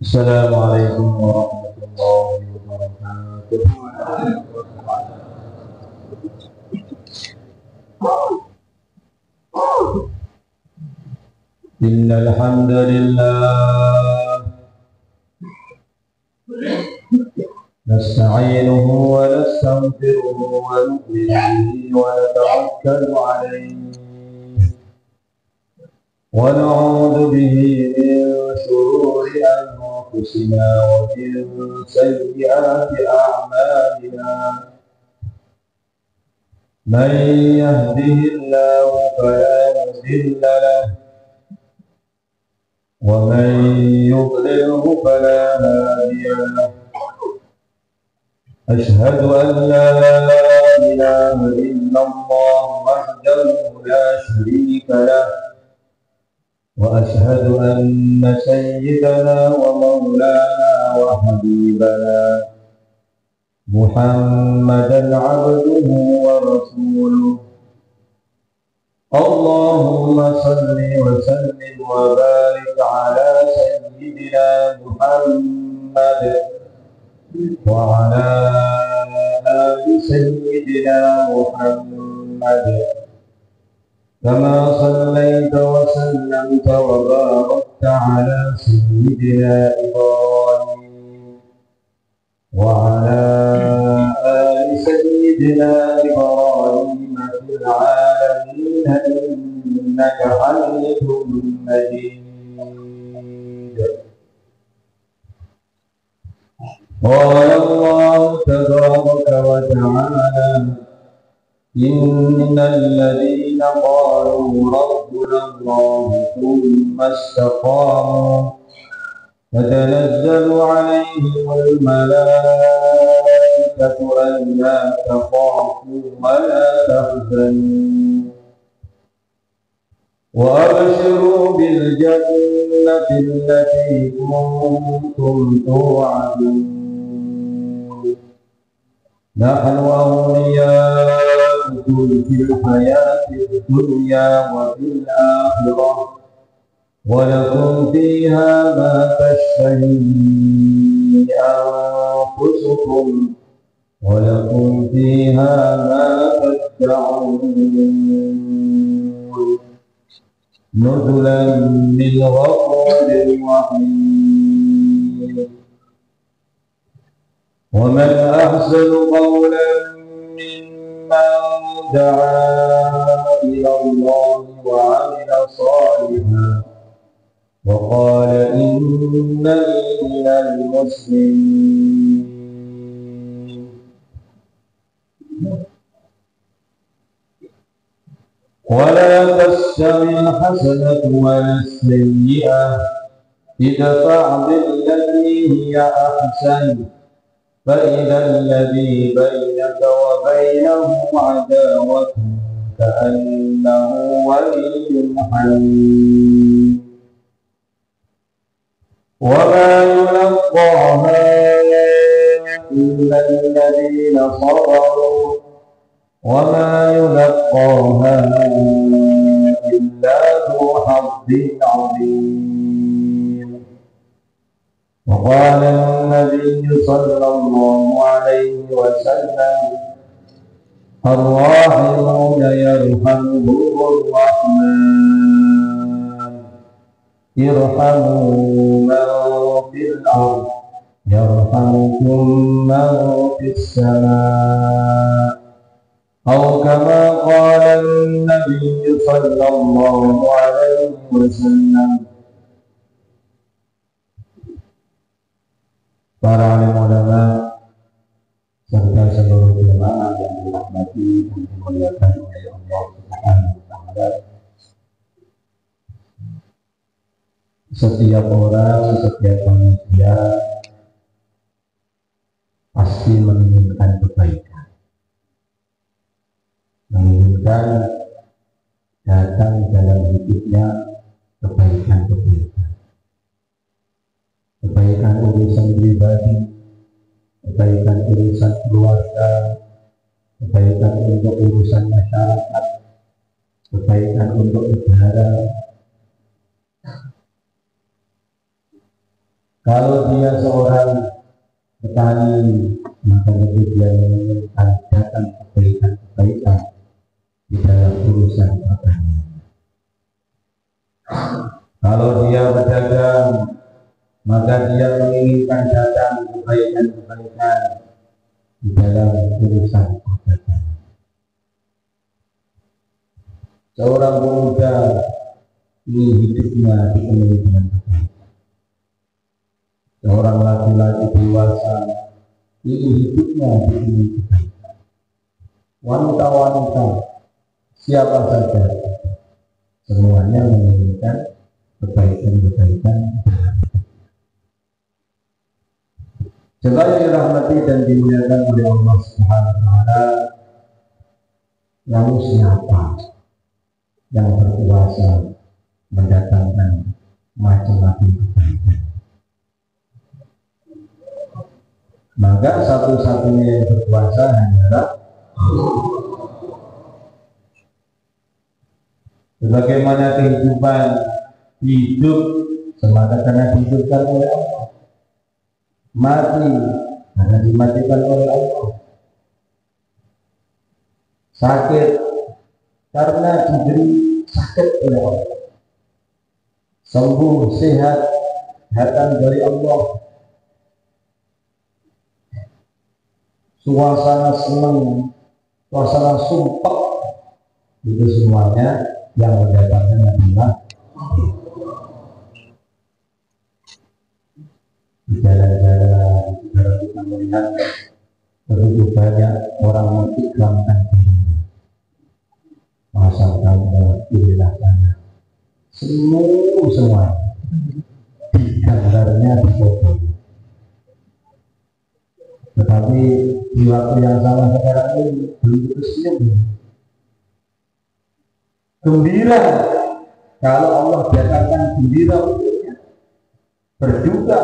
السلام عليكم ورحمة الله وبركاته. إن الحمد لله نستعينه ونستغفره ونؤمن به ونتوكل عليه ونعوذ به من شرور أنفسنا ومن سيئات أعمالنا. من يهده الله فلا مضل له ومن يضلله فلا هادي له. أشهد أن لا إله إلا الله وحده لا شريك له، وأشهد أن سيدنا ومولانا وحبيبنا محمدا عبده ورسوله. اللهم صل وسلم وبارك على سيدنا محمد وعلى آل سيدنا محمد، كما صليت وسلمت وباركت على سيدنا إبراهيم وعلى آل سيدنا إبراهيم في العالمين إنك حميد مجيد. قال الله تبارك وتعالى: إن الذين قالوا ربنا الله ثم استقاموا تتنزل عليهم الملائكة ألا تخافوا ولا تحزنوا وأبشروا بالجنة التي كنتم توعدون. نحن أولياؤكم في الحياة الدنيا وفي الآخرة، ولكم فيها ما تشتهي أنفسكم ولكم فيها ما تدعون، نزلا من غفور رحيم. ومن أحسن قولا ممن دعا إلى الله وعمل صالحا وقال إنني من المسلمين. ولا تستوي الحسنة ولا السيئة، ادفع بالتي هي أحسن فإذا الذي بينك وبينه عداوة كأنه ولي حميم. وما يلقاها إلا الذين صبروا وما يلقاها إلا ذو حظ عظيم. وقال النبي صلى الله عليه وسلم: الراحمون يرحمهم الرحمن ارحموا من في الأرض يرحمكم من في السماء، أو كما قال النبي صلى الله عليه وسلم. Para alim ulama serta seluruh jemaah yang dirahmati dan dimuliakan oleh Allah Subhanahu wa Ta'ala. Setiap orang, setiap manusia pasti menginginkan kebaikan, menginginkan datang dalam hidupnya kebaikan-kebaikan, kebaikan urusan pribadi, kebaikan urusan keluarga, kebaikan untuk urusan masyarakat, kebaikan untuk negara, Kalau dia seorang petani, maka dia menginginkan datang kebaikan-kebaikan di dalam urusan pertanian. Kalau dia berdagang, maka dia menginginkan datang kebaikan-kebaikan di dalam urusan perdagangan. Seorang pemuda ini hidupnya dipenuhi dengan kebaikan. Seorang laki-laki dewasa ini hidupnya dipenuhi kebaikan. Wanita-wanita siapa saja semuanya menginginkan kebaikan-kebaikan. Jemaah yang dirahmati dan dimuliakan oleh Allah Subhanahu wa taala, namun siapa yang berkuasa mendatangkan macam-macam kebaikan? Maka satu-satunya yang berkuasa hanyalah sebagaimana kehidupan hidup semata karena dihidupkan oleh Allah, mati karena dimatikan oleh Allah, sakit karena diberi sakit oleh Allah, sembuh sehat datang dari Allah, suasana senang, suasana sumpah, itu semuanya yang mendatangkan adalah di jalan-jalan kita melihat begitu banyak orang mengikramkan diri, masa kamu pilihlah saya, semua gambarnya difoto. Tetapi di waktu yang sama sekarang ini belum senyum, gembira. Kalau Allah datangkan gembira untuknya, berduka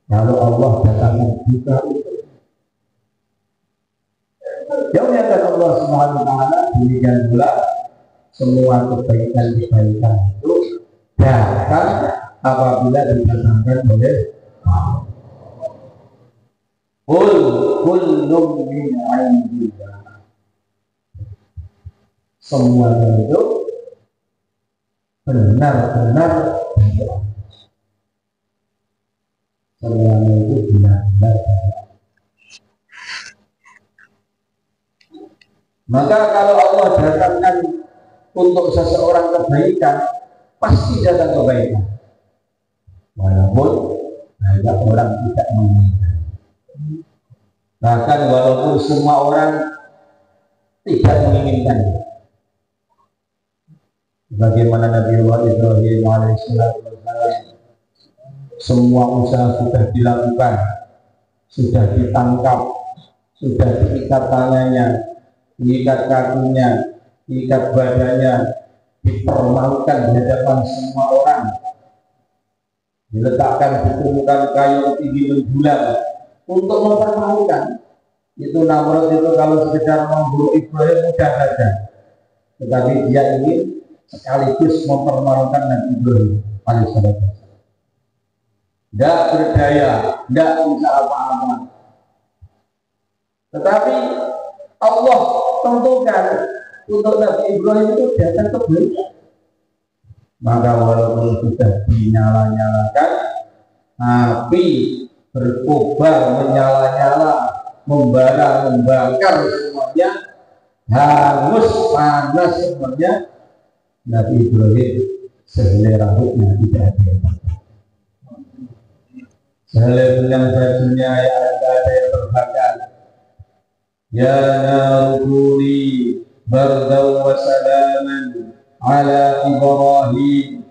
kalau Allah datangkan duka untuknya. Jauhnya Allah Subhanahu wa taala, demikian pula semua kebaikan-kebaikan itu datang apabila didatangkan oleh Allah. Kullum min 'indillah. Semuanya itu benar-benar semuanya itu benar-benar. Maka kalau Allah datangkan untuk seseorang kebaikan, pasti datang kebaikan, walaupun banyak orang tidak menginginkan. Bahkan walaupun semua orang tidak menginginkan. Bagaimana Nabi Allah Ibrahim alaihissalam, semua usaha sudah dilakukan, sudah ditangkap, sudah diikat tangannya, diikat kakinya, diikat badannya, dipermalukan di hadapan semua orang, diletakkan di tumpukan kayu tinggi menjulang untuk mempermalukan. Itu Namrud itu kalau sekedar membunuh Ibrahim mudah saja, tetapi dia ingin sekaligus mempermalukan Nabi Ibrahim alaihissalam. Tidak berdaya, tidak bisa apa-apa. Tetapi Allah tentukan untuk Nabi Ibrahim itu datang kebaikan. Maka walaupun sudah dinyala-nyalakan, api berkobar, menyala-nyala, membara, membakar semuanya, hangus, panas semuanya, Nabi Ibrahim sehelai rambutnya tidak ada yang terbakar, sehelai benang bajunya yang ada yang terbakar. Ya narukuni bardaw wa salaman ala Ibrahim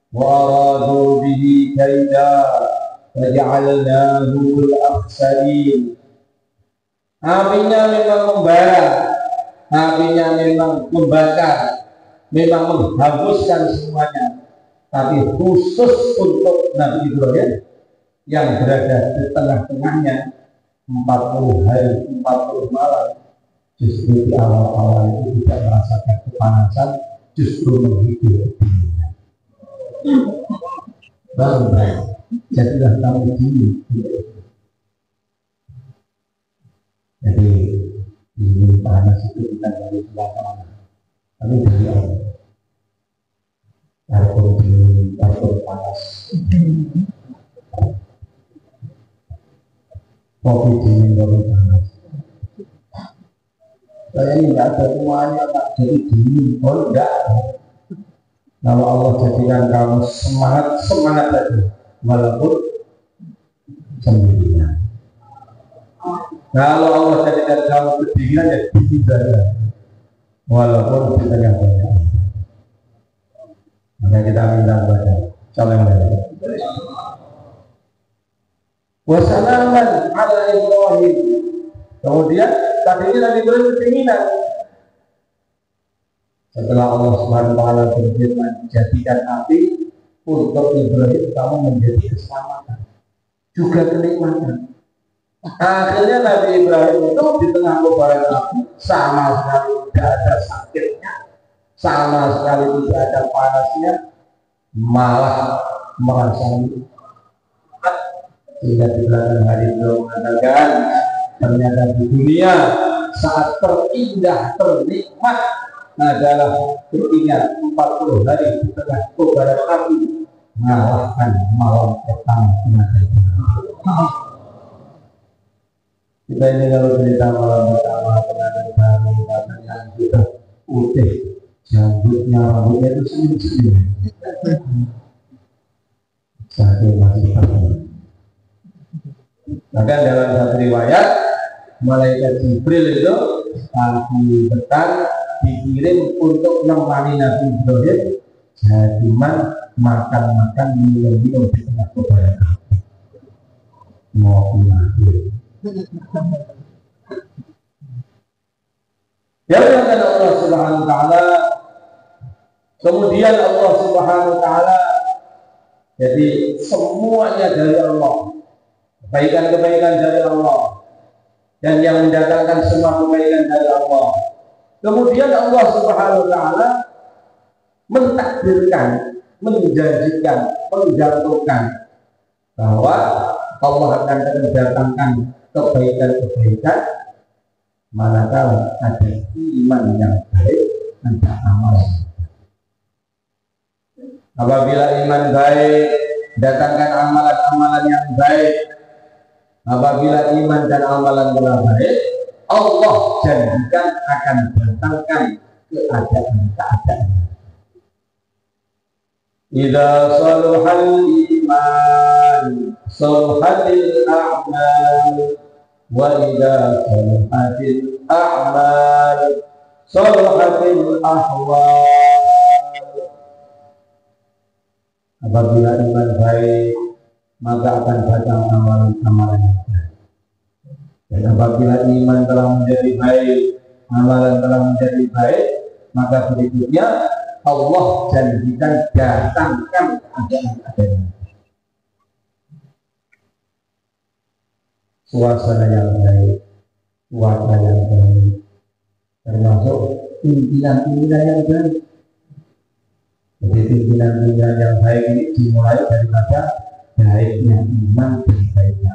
wa aradu bihi kaida faja'alnahu al-akhsarin. Apinya memang membara, apinya memang membakar, memang menghanguskan semuanya, tapi khusus untuk Nabi Ibrahim yang berada di tengah-tengahnya 40 hari 40 malam, justru di awal-awal itu tidak merasakan kepanasan, justru menghibur. baik. Jadilah kamu dini. Jadi ini panas itu bukan dari belakang, tapi dari Allah. Walaupun dingin, walaupun panas. Kopi dingin, kopi panas. Saya ini tidak ada semuanya tak jadi dingin. Oh enggak. Kalau Allah jadikan kamu semangat saja, walaupun sendirian. Kalau Allah jadikan kamu kedinginan, ya dingin saja, walaupun di tengah banyak. Maka kita minta kepada calon yang wassalaman ala Ibrahim. Kemudian tadi ini Nabi Ibrahim kedinginan. Setelah Allah Subhanahu wa taala berfirman, jadikan api untuk Ibrahim kamu menjadi keselamatan, juga kenikmatan. Akhirnya Nabi Ibrahim itu di tengah kobaran api sama sekali tidak ada sakitnya, sama sekali tidak ada panasnya, malah merasa nikmat. Sehingga di belakang hari itu mengatakan, ternyata di dunia saat terindah ternikmat adalah teringat 40 hari di tengah kobaran api mengalahkan malam pertama kematian. Kita ini kalau cerita malam pertama kematian kami katanya sudah putih, jambutnya, rambutnya itu senyum-senyum. Saya masih tahu. Maka dalam satu riwayat, malaikat Jibril itu pagi petang dikirim untuk menemani Nabi Ibrahim jadiman makan-makan minum-minum di tengah kobaran api. Mau mati. Ya Allah Subhanahu wa taala. Kemudian Allah Subhanahu wa taala, jadi semuanya dari Allah. Kebaikan-kebaikan dari Allah. Dan yang mendatangkan semua kebaikan dari Allah. Kemudian Allah Subhanahu wa taala mentakdirkan, menjanjikan, menjatuhkan bahwa Allah akan mendatangkan kebaikan-kebaikan manakala ada iman yang baik, ada amal. Apabila iman baik, datangkan amalan-amalan yang baik. Apabila iman dan amalan telah baik, Allah janjikan akan datangkan keadaan-keadaan. Idza saluhal iman saluhatil a'mal wa idza saluhatil a'mal saluhatil ahwal. Apabila iman baik, maka akan datang amalan-amalan yang baik. Dan apabila iman telah menjadi baik, amalan telah menjadi baik, maka berikutnya Allah janjikan datangkan keadaan-keadaan. Suasana yang baik, cuaca yang baik, termasuk pimpinan-pimpinan yang baik. Jadi pimpinan-pimpinan yang baik ini dimulai daripada baiknya iman dan baiknya.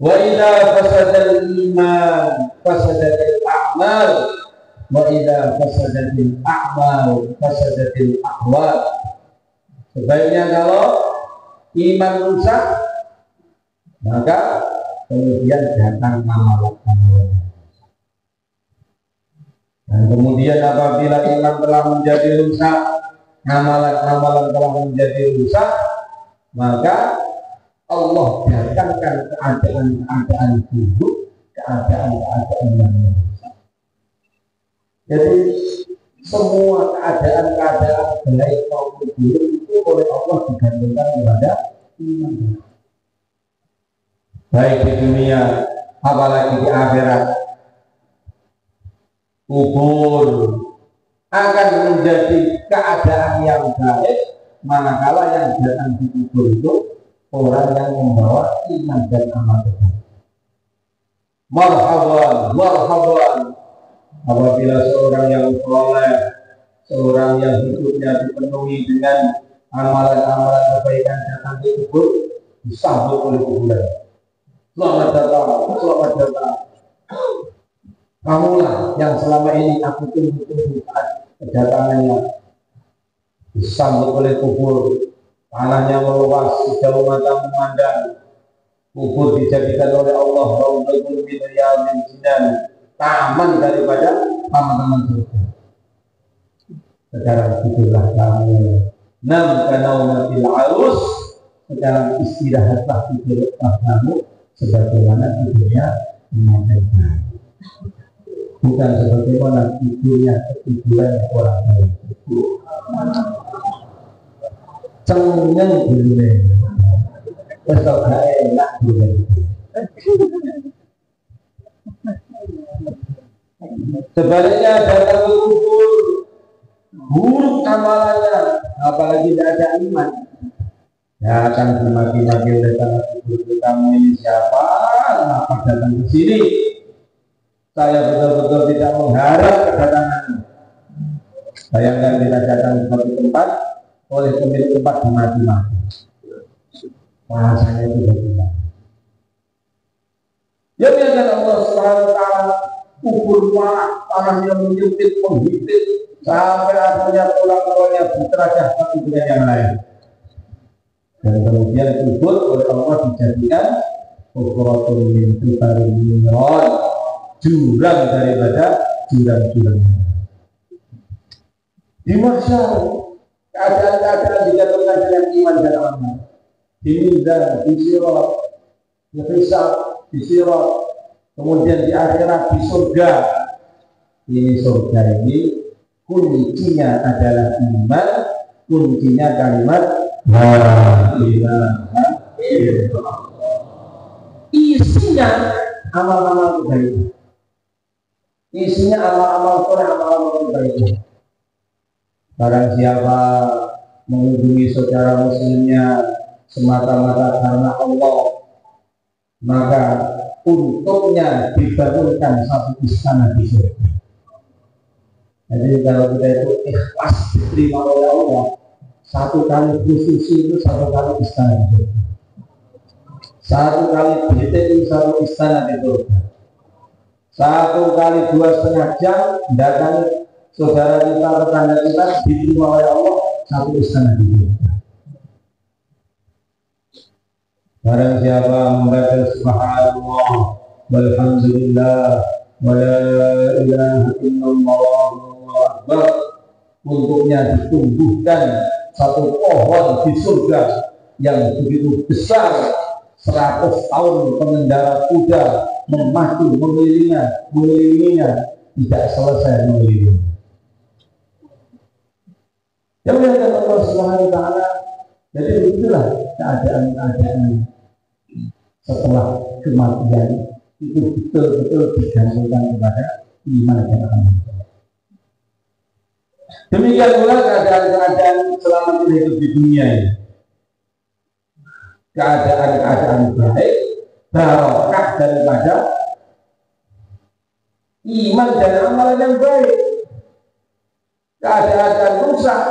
Wa idza fasadal iman fasadatil a'mal wa idza fasadatil a'mal fasadatil ahwal. Sebaiknya kalau iman rusak, maka kemudian datang amalan-amalan. Dan kemudian apabila iman telah menjadi rusak, amalan-amalan telah menjadi rusak, maka Allah datangkan keadaan-keadaan buruk, keadaan-keadaan yang rusak. Jadi semua keadaan-keadaan baik maupun buruk itu oleh Allah digantungkan kepada iman. Baik di dunia, apalagi di akhirat. Kubur akan menjadi keadaan yang baik manakala yang datang di kubur itu orang yang membawa iman dan amal baik. Marhaban, marhaban. Apabila seorang yang soleh, seorang yang hidupnya dipenuhi dengan amalan-amalan kebaikan datang di kubur disambut oleh kuburan. Selamat datang, selamat datang. Kamulah yang selama ini aku tunggu-tunggu kedatangannya. Disambut oleh kubur, tanahnya meluas, sejauh mata memandang. Kubur dijadikan oleh Allah raudhatun min riyadil jinan, taman daripada taman-taman surga. Sekarang tidurlah kamu, nam kanaumatil arus. Sekarang istirahatlah tidurlah kamu sebagaimana tidurnya menyenangkan, bukan sebagaimana tidurnya ketiduran orang lain. Cengeng dulu besok gak enak dulu. Sebaliknya datang ke kubur buruk amalannya, apalagi tidak ada iman, ya akan dimaki-maki oleh tanah kubur. Kamu ini siapa? Kenapa datang ke sini? Saya betul-betul tidak mengharap kedatangan. Bayangkan kita datang ke suatu tempat, oleh pemilik tempat dimaki-maki. Rasanya itu bagaimana? Ya biarkan Allah SWT kubur muara, tanahnya menyempit, menghimpit, sampai akhirnya tulang-tulangnya berterajah satu dengan yang lain. Dan kemudian kubur oleh Allah dijadikan ukhuratun min qitarin mineral, jurang daripada jurang-jurang. Di mahsyar keadaan-keadaan dijatuhkan dengan iman dan amal. Dimindang, disirat, dihisab, disirat, kemudian di akhirat di surga. Ini surga ini kuncinya adalah iman, kuncinya kalimat la ilaha illallah. Isinya amal-amal kebaikan. Isinya amal-amal soleh, amal-amal kebaikan. Barang siapa mengunjungi saudara muslimnya semata-mata karena Allah, maka untuknya dibangunkan satu istana di surga. Jadi kalau kita itu ikhlas diterima oleh Allah, satu kali posisi itu satu kali istana di surga. Satu kali BTI satu istana di surga. Satu kali 2,5 jam datangi saudara kita, tetangga kita diterima oleh Allah satu istana di surga. Barang siapa membaca subhanallah walhamdulillah wa la ilaha illallah wallahu akbar, untuknya ditumbuhkan satu pohon di surga yang begitu besar, 100 tahun pengendara kuda memacu mengelilinginya tidak selesai mengelilingi. Ya Allah Subhanahu wa ta'ala. Jadi itulah keadaan-keadaan setelah kematian itu betul-betul digantungkan kepada iman dan amal. Demikian pula keadaan-keadaan selama kita hidup di dunia ini. Keadaan-keadaan baik, barokah daripada iman dan amal yang baik. Keadaan rusak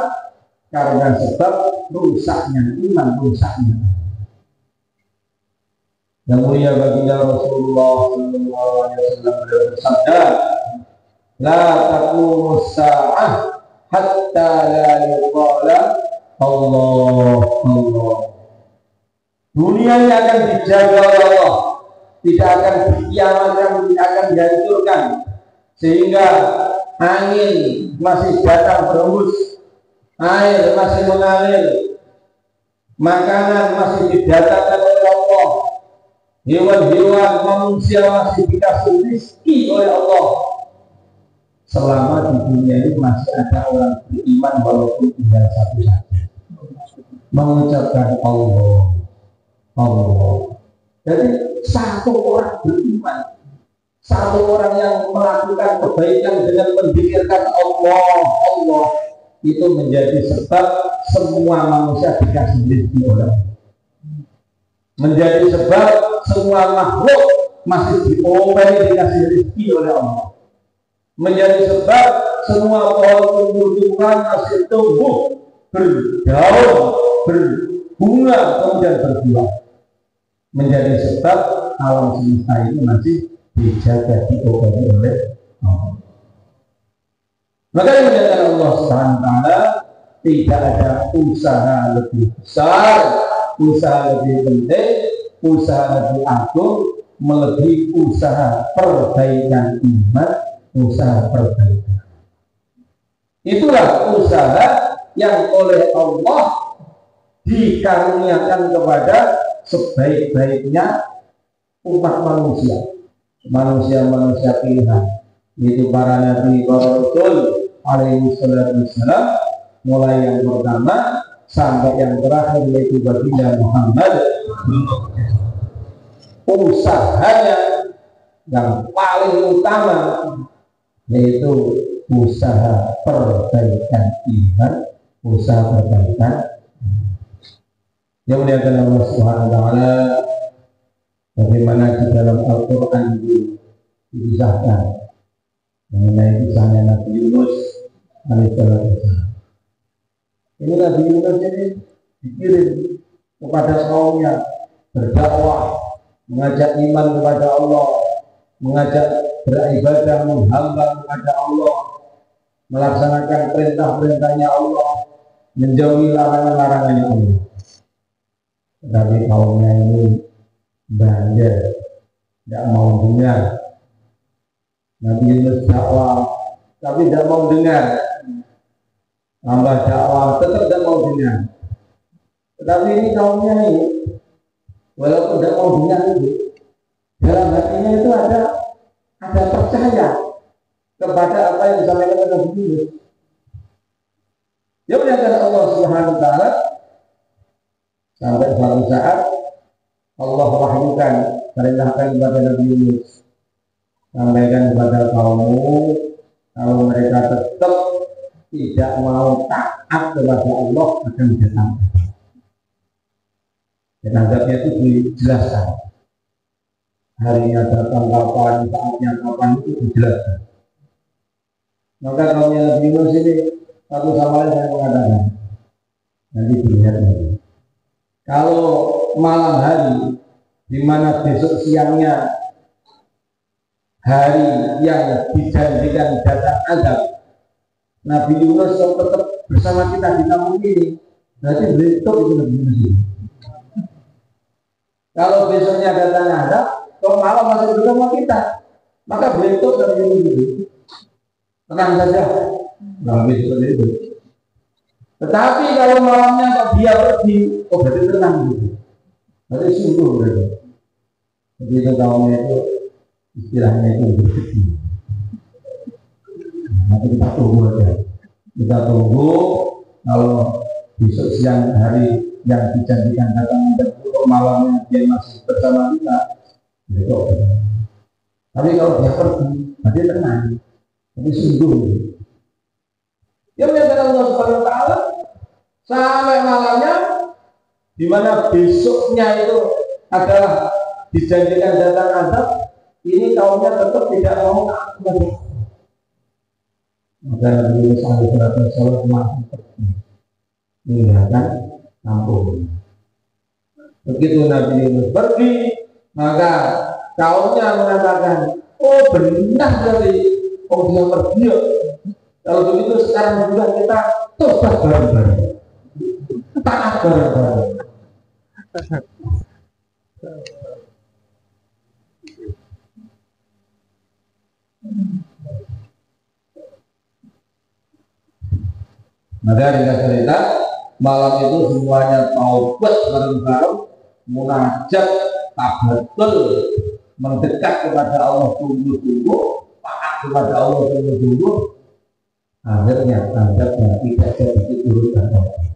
karena sebab rusaknya iman, rusaknya. Yang mulia baginda Rasulullah SAW bersabda, la taqumus sa'ah hatta la yuqala Allah Allah. Dunia ini akan dijaga oleh Allah, tidak akan dikiamatkan, tidak akan dihancurkan, sehingga angin masih datang berhembus, air masih mengalir, makanan masih didatangkan oleh Allah, hewan-hewan manusia masih dikasih rezeki oleh Allah. Selama di dunia ini masih ada orang beriman walaupun tinggal satu saja, mengucapkan Allah Allah. Jadi satu orang beriman, satu orang yang melakukan kebaikan dengan mendikirkan Allah Allah, itu menjadi sebab semua manusia dikasih rezeki oleh Allah. Menjadi sebab semua makhluk masih diopeni dikasih rezeki oleh Allah. Menjadi sebab semua pohon tumbuh-tumbuhan masih tumbuh, berdaun, berbunga, kemudian berbuah, menjadi sebab alam semesta ini masih dijaga, diobati oleh Allah. Maka yang dikatakan Allah Subhanahu wa taala, tidak ada usaha lebih besar, usaha lebih penting, usaha lebih agung melebihi usaha perbaikan iman, usaha perbaikan. Itulah usaha yang oleh Allah dikaruniakan kepada sebaik-baiknya umat manusia, manusia pilihan, yaitu para nabi, para rasul alaihi wassalam, mulai yang pertama sampai yang terakhir yaitu baginda Muhammad. Usahanya yang paling utama yaitu usaha perbaikan iman, usaha perbaikan. Yang muliakan Allah Subhanahu wa taala, bagaimana di dalam Al-Qur'an disahkan mengenai kisahnya Nabi Yunus alaihissalam. Ini Nabi Yunus ini dikirim kepada kaumnya berdakwah, mengajak iman kepada Allah, mengajak beribadah, menghamba kepada Allah, melaksanakan perintah-perintahnya Allah, menjauhi larangan-larangannya Allah. Tetapi kaumnya ini banjir, tidak mau dengar. Nabi Yunus dakwah, tapi tidak mau dengar. Tambah dakwah, tetap tidak mau dengar. Tetapi ini kaumnya ini, walaupun tidak mau dengar itu, dalam hatinya itu ada percaya kepada apa yang disampaikan oleh Nabi Yunus. Ya muliakan Allah Subhanahu wa taala, sampai suatu saat Allah wahyukan, perintahkan kepada Nabi Yunus, sampaikan kepada kaummu, kalau mereka tetap tidak mau taat kepada Allah akan datang. Dan azabnya itu dijelaskan. Harinya datang kapan, saatnya kapan itu dijelaskan. Maka kaumnya Nabi Yunus ini satu sama lain saya mengatakan, nanti dilihat lagi. Kalau malam hari, di mana besok siangnya hari yang dijanjikan datang azab, Nabi Yunus yang tetap bersama kita di kampung ini, berarti berhitung itu Nabi Yunus ini. Kalau besoknya datang azab, kalau malam masih bersama kita, maka berhitung Nabi Yunus itu. Tenang saja, Nabi seperti itu. Tetapi kalau malamnya kok dia pergi, oh berarti tenang gitu. Berarti sungguh berarti. Jadi itu kaumnya itu istilahnya itu bersedih. Nanti kita tunggu aja. Kita tunggu kalau besok siang hari yang dijanjikan datang untuk malamnya dia masih bersama kita, itu. Tapi kalau dia pergi, berarti tenang. Tapi sungguh. Ya melihat Allah Subhanahu wa taala sampai malamnya, di mana besoknya itu adalah dijanjikan datang azab, ini kaumnya tetap tidak mau taat. Maka Nabi Yunus alaihissalam masih pergi meninggalkan kampung. Begitu Nabi Yunus pergi, maka kaumnya mengatakan, oh benar dari oh dia pergi. Kalau begitu sekarang juga kita tobat bareng-bareng, taat bareng-bareng. Maka dengan cerita malam itu semuanya taubat bareng-bareng, munajat, tabatul, mendekat kepada Allah sungguh-sungguh, taat kepada Allah sungguh-sungguh. Akhirnya azabnya tidak jadi urutan Allah.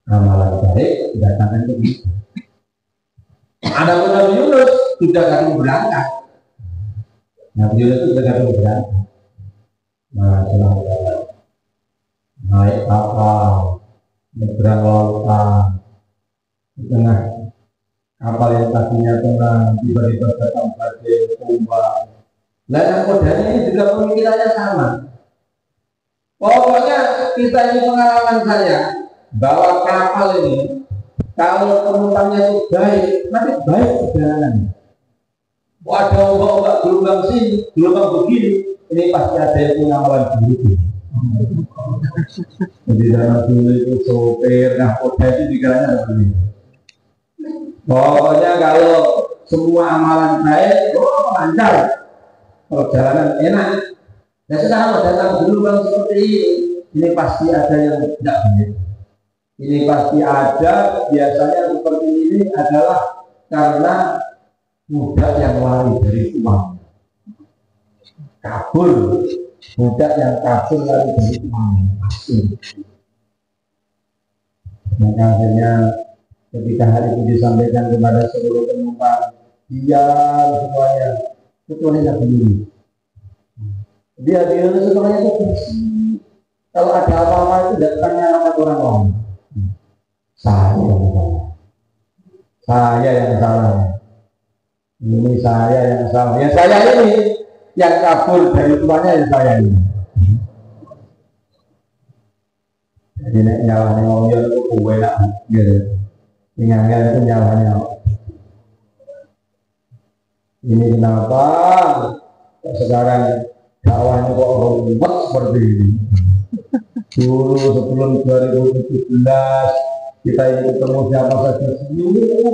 Amalan baik datangkan ke kita. Adapun Nabi Yunus sudah kadung berangkat. Nabi Yunus sudah kadung berangkat. Naik kapal, nyebrang lautan, di tengah kapal yang tadinya tenang, tiba-tiba datang badai, ombak, Nah, nakodanya ini juga pemikirannya sama. Pokoknya kita ini pengalaman saya bawa kapal ini, kalau penumpangnya itu baik, nanti baik perjalanannya. Ada ombak-ombak gelombang sini, gelombang begini, ini pasti ada yang punya amalan buruk. Jadi dalam dulu itu sopir, nakoda itu pikirannya begini. Pokoknya kalau semua amalan baik, lancar, perjalanan enak. Nah sekarang datang gelombang seperti ini pasti ada yang tidak baik. Ini pasti ada, biasanya seperti ini adalah karena budak yang lari dari uang, kabur, budak yang kabur lari dari uang. Maka akhirnya ketika hari itu disampaikan kepada seluruh penumpang, diam semuanya, kecuali yang begini. Dia semuanya itu bersih. Kalau ada apa-apa itu datangnya orang lain. Saya yang salah. Saya yang salah. Ini saya yang salah. Ya saya ini yang kabur dari tuannya ya saya ini. Jadi nek nyalahnya mobil itu kue nak gitu. Ingatnya itu nyalahnya. Ini kenapa sekarang dakwahnya kok ruwet seperti ini? Dulu sebelum 2017 kita ini ketemu siapa saja senyum.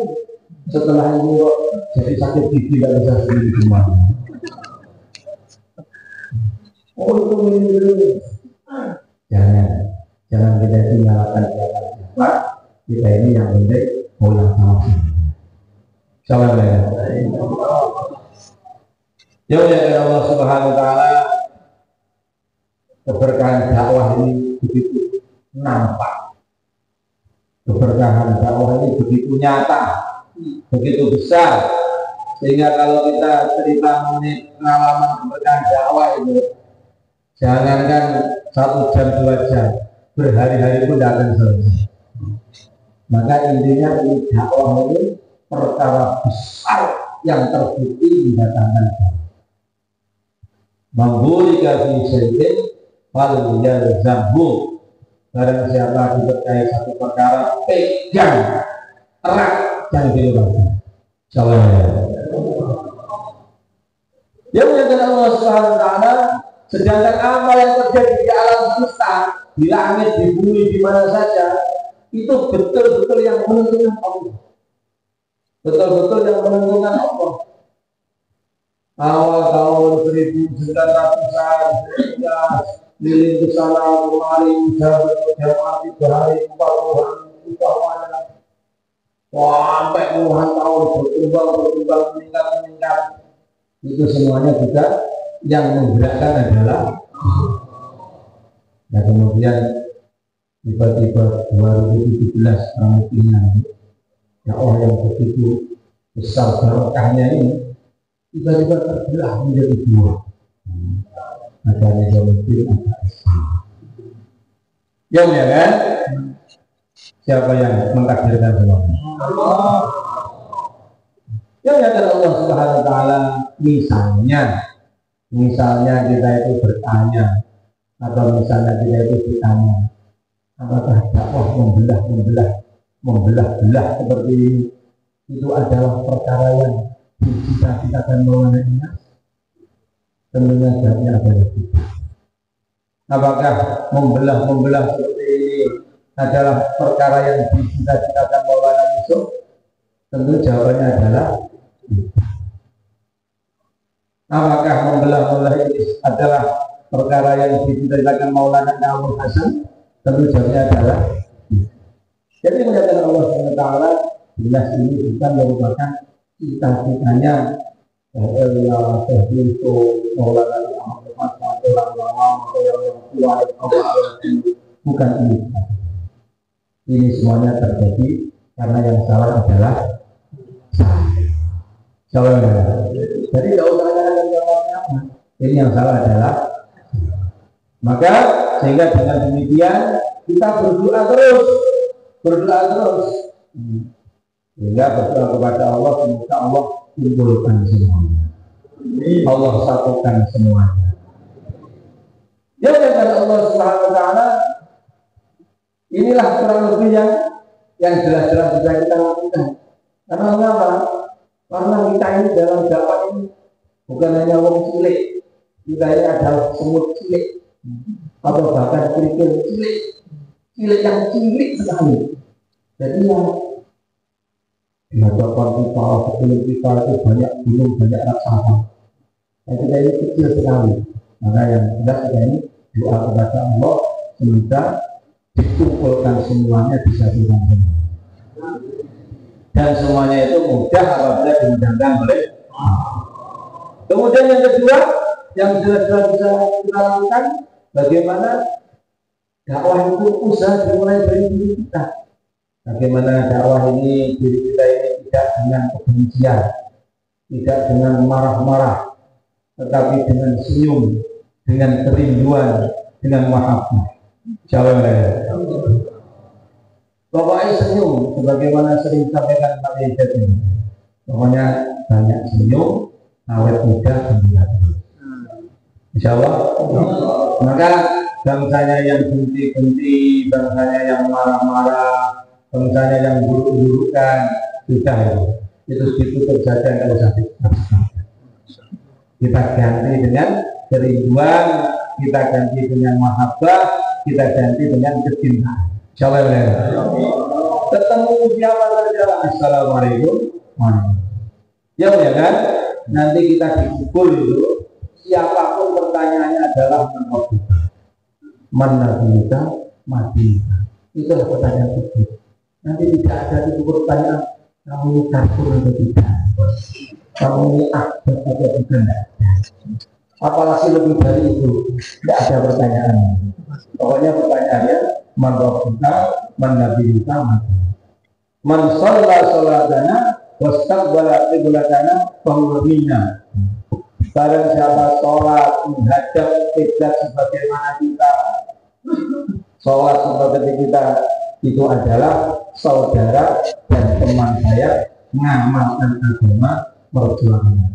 Setelah ini kok jadi sakit gigi tidak bisa sendiri cuma. Oh itu ini. Jangan kita itu nyalakan siapa. Kita ini yang penting pulang sama. Salam ya. Ya Allah Subhanahu Wa Taala, keberkahan dakwah ini begitu nampak. Keberkahan dakwah ini begitu nyata, begitu besar, sehingga kalau kita cerita mengenai pengalaman keberkahan dakwah itu, jangankan 1 jam 2 jam, berhari-hari pun tidak akan selesai. Maka intinya ini dakwah ini perkara besar yang terbukti mendatangkan Manggulika fi syai'in fal yalzamhu. Barang siapa dipercaya satu perkara, pegang erat, jangan dilupakan. Salam. Yang menyatakan Allah Subhanahu Wa Taala, sedangkan apa yang terjadi di alam semesta, di langit, di bumi, di mana saja, itu betul-betul yang menentukan Allah. Betul-betul yang menentukan Allah. Awal tahun 1900-an, lilin ke sana kemari, jamaah 3 hari, 4 hari, sampai puluhan tahun berkembang, meningkat. Itu semuanya juga yang menggerakkan adalah. Nah kemudian tiba-tiba 2017 ramainya dakwah yang begitu besar barokahnya ini tiba-tiba terbelah menjadi 2. Ada Nizamuddin, ada Islam. Ya kan? Siapa yang mentakdirkan semuanya? Allah. Ya kan Allah Subhanahu Wa Taala. Misalnya kita itu bertanya, atau misalnya kita itu bertanya, apakah dakwah membelah seperti ini itu adalah perkara yang dicita-citakan Maulana Inyas? Tentunya jawabnya adalah tidak. Apakah membelah seperti ini adalah perkara yang dicita-citakan Maulana Yusuf? Tentu jawabannya adalah tidak. Apakah membelah ini adalah perkara yang dicita-citakan Maulana Naamul Hasan? Tentu jawabnya adalah tidak. Jadi menyatakan Allah SWT, jelas ini bukan merupakan cita-citanya Allah itu Maulana Muhammad orang lama atau yang tua bukan ini. Ini semuanya terjadi karena yang salah adalah salah. Jadi tidak usah yang jawabnya. Ini yang salah adalah. Maka sehingga dengan demikian kita berdoa terus. Sehingga berdoa kepada Allah, semoga Allah kumpulkan semuanya. Allah satukan semuanya. Ya kata Allah Subhanahu wa taala, inilah kurang lebih yang jelas-jelas bisa kita lakukan. Karena apa? Karena kita ini dalam dakwah ini bukan hanya wong cilik, kita ini adalah semut cilik atau bahkan kerikil cilik, cilik yang cilik sekali. Jadi yang di hadapan kita, sebelum kita itu banyak gunung, banyak raksasa. Dan kita ini kecil sekali. Maka yang jelas kita ini doa kepada Allah semoga dikumpulkan semuanya di satu tempat. Dan semuanya itu mudah apabila dimudahkan oleh Allah. Kemudian yang kedua, yang jelas-jelas bisa kita lakukan, bagaimana dakwah itu usaha dimulai dari diri kita. Bagaimana dakwah ini diri kita ini tidak dengan kebencian, tidak dengan marah-marah, tetapi dengan senyum, dengan kerinduan, dengan mahabbah. Jawab saya. Pokoknya senyum, sebagaimana sering sampaikan Pak Yedat ini. Pokoknya banyak senyum, awet muda, gembira. Insya Allah. Maka bangsanya yang benci-benci, bangsanya yang marah-marah, bangsanya yang buruk-burukan, sudah itu ditutup saja, nggak usah kita ganti dengan kerinduan, kita ganti dengan mahabbah, kita ganti dengan kecintaan. Insyaallah ya. Ketemu siapa saja, assalamualaikum. Ya kan? Nanti kita dipukul itu, siapapun pertanyaannya adalah menabika mati. Itulah pertanyaan itu. Nanti tidak ada itu pertanyaan kamu kafir atau tidak, kamu ini akbar atau tidak. Apalagi lebih dari itu, tidak ada pertanyaan. Pokoknya pertanyaannya man-rabbuka, man-nabiyuka, man shalla sholatana wastaqbala qiblatana fahuwa minna. Barang siapa sholat menghadap kiblat sebagaimana kita sholat seperti kita, itu adalah saudara dan teman saya mengamalkan agama, perjuangan.